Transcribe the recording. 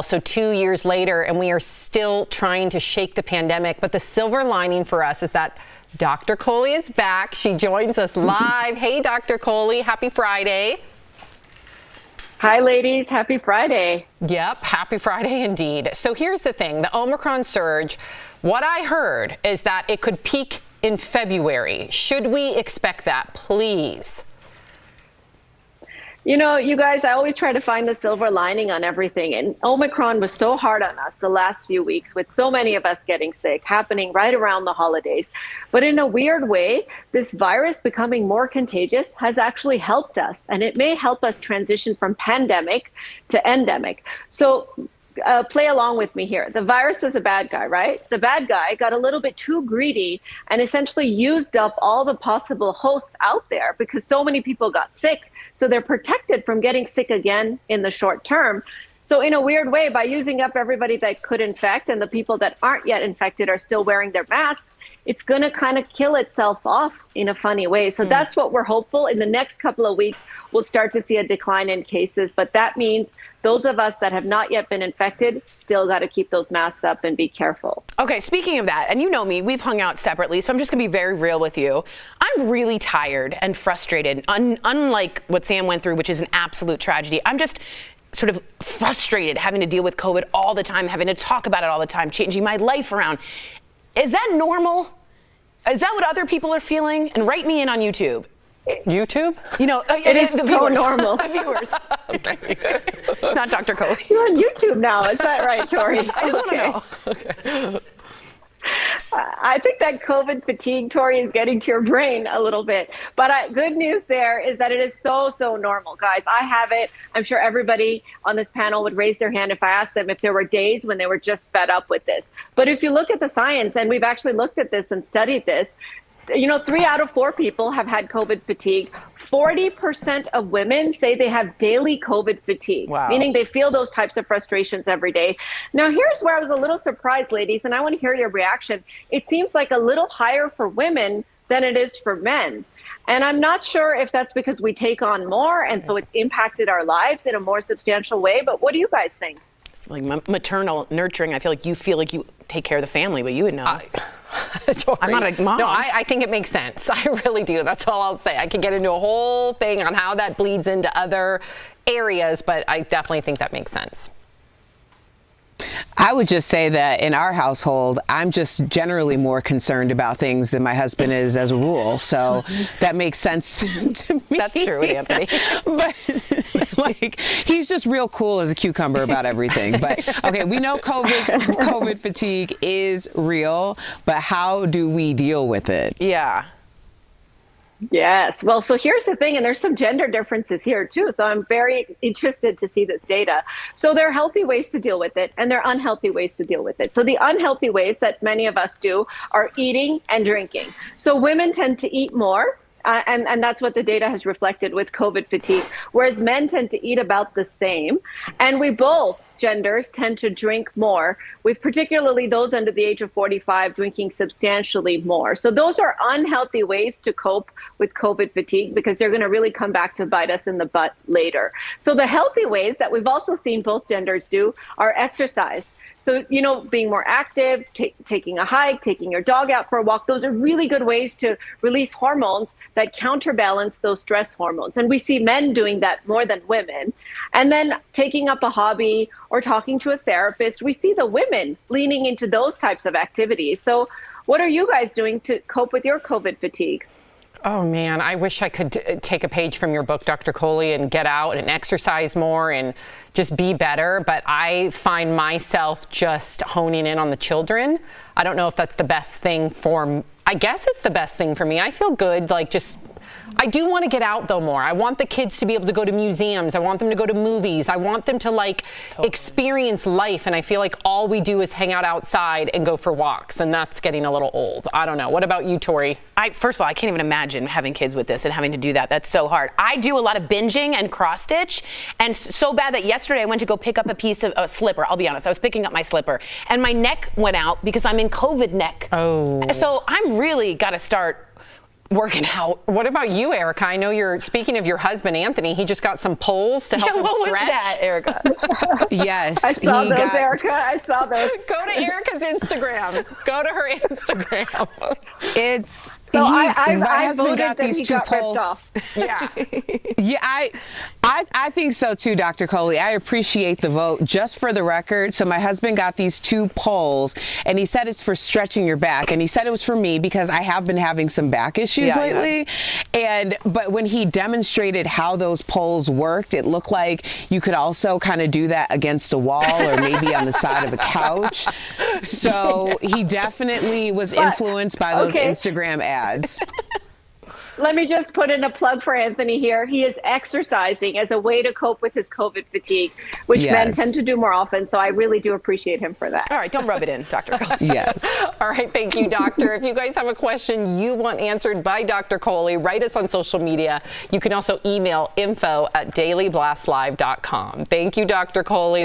So 2 years later, and we are still trying to shake the pandemic. But the silver lining for us is that Dr. Kohli is back. She joins us live. Hey, Dr. Kohli, happy Friday. Hi, ladies. Happy Friday. Yep, happy Friday indeed. So here's the thing. The Omicron surge, what I heard is that it could peak in February. Should we expect that, please? You know, you guys, I always try to find the silver lining on everything. And Omicron was so hard on us the last few weeks, with so many of us getting sick, happening right around the holidays. But in a weird way, this virus becoming more contagious has actually helped us. And it may help us transition from pandemic to endemic. So play along with me here. The virus is a bad guy, right? The bad guy got a little bit too greedy and essentially used up all the possible hosts out there because so many people got sick. So they're protected from getting sick again in the short term. So in a weird way, by using up everybody that could infect and the people that aren't yet infected are still wearing their masks, it's going to kind of kill itself off in a funny way. So that's what we're hopeful. In the next couple of weeks, we'll start to see a decline in cases. But that means those of us that have not yet been infected still got to keep those masks up and be careful. Okay, speaking of that, and you know me, we've hung out separately, so I'm just going to be very real with you. I'm really tired and frustrated, unlike what Sam went through, which is an absolute tragedy. I'm just sort of frustrated having to deal with COVID all the time, having to talk about it all the time, changing my life around. Is that normal? Is that what other people are feeling? And write me in on YouTube. YouTube? You know, it is so normal. The viewers. Not Dr. Kohli. You're on YouTube now. Is that right, Tori? I just want to know. Okay. I think that COVID fatigue, Tori, is getting to your brain a little bit. But good news there is that it is so normal, guys. I have it. I'm sure everybody on this panel would raise their hand if I asked them if there were days when they were just fed up with this. But if you look at the science, and we've actually looked at this and studied this, you know, 3 out of 4 people have had COVID fatigue. 40% of women say they have daily COVID fatigue, meaning they feel those types of frustrations every day. Now, here's where I was a little surprised, ladies, and I want to hear your reaction. It seems like a little higher for women than it is for men. And I'm not sure if that's because we take on more, and so it's impacted our lives in a more substantial way. But what do you guys think? It's like maternal nurturing. I feel like you take care of the family, but you would know. I'm not a mom. No, I think it makes sense. I really do. That's all I'll say. I could get into a whole thing on how that bleeds into other areas, but I definitely think that makes sense. I would just say that in our household, I'm just generally more concerned about things than my husband is as a rule. So that makes sense to me. That's true with Anthony. But like, he's just real cool as a cucumber about everything. But okay, we know COVID fatigue is real, but how do we deal with it? Yeah. Yes. Well, so here's the thing, and there's some gender differences here too. So I'm very interested to see this data. So there are healthy ways to deal with it, and there are unhealthy ways to deal with it. So the unhealthy ways that many of us do are eating and drinking. So women tend to eat more. And that's what the data has reflected with COVID fatigue, whereas men tend to eat about the same. And we both, genders, tend to drink more, with particularly those under the age of 45 drinking substantially more. So those are unhealthy ways to cope with COVID fatigue, because they're going to really come back to bite us in the butt later. So the healthy ways that we've also seen both genders do are exercise. So, you know, being more active, taking a hike, taking your dog out for a walk, those are really good ways to release hormones that counterbalance those stress hormones. And we see men doing that more than women. And then taking up a hobby or talking to a therapist, we see the women leaning into those types of activities. So what are you guys doing to cope with your COVID fatigue? Oh, man, I wish I could take a page from your book, Dr. Kohli, and get out and exercise more and just be better. But I find myself just honing in on the children. I don't know if that's the best thing I guess it's the best thing for me. I feel good, I do want to get out though more. I want the kids to be able to go to museums. I want them to go to movies. I want them to experience life. And I feel like all we do is hang out outside and go for walks. And that's getting a little old. I don't know. What about you, Tori? First of all, I can't even imagine having kids with this and having to do that. That's so hard. I do a lot of binging and cross stitch, and so bad that yesterday I went to go pick up a piece of a slipper. I'll be honest, I was picking up my slipper and my neck went out because I'm in COVID neck. Oh. So I'm really got to start working out. What about you, Erica? I know you're speaking of your husband, Anthony. He just got some poles to help him What stretch. was that, Erica? Yes. I saw those, Erica. I saw those. Go to Erica's Instagram. Go to her Instagram. It's So my I husband voted got that these he two got ripped polls. off. Yeah. Yeah, I think so too, Dr. Kohli. I appreciate the vote. Just for the record, so my husband got these two poles, and he said it's for stretching your back, and he said it was for me because I have been having some back issues lately. But when he demonstrated how those poles worked, it looked like you could also kind of do that against a wall or maybe on the side of a couch. So he definitely was influenced by those Instagram ads. Let me just put in a plug for Anthony here. He is exercising as a way to cope with his COVID fatigue, which men tend to do more often. So I really do appreciate him for that. All right, don't rub it in, Dr. Kohli. Yes. All right, thank you, Doctor. If you guys have a question you want answered by Dr. Kohli, write us on social media. You can also email info@dailyblastlive.com. Thank you, Dr. Kohli.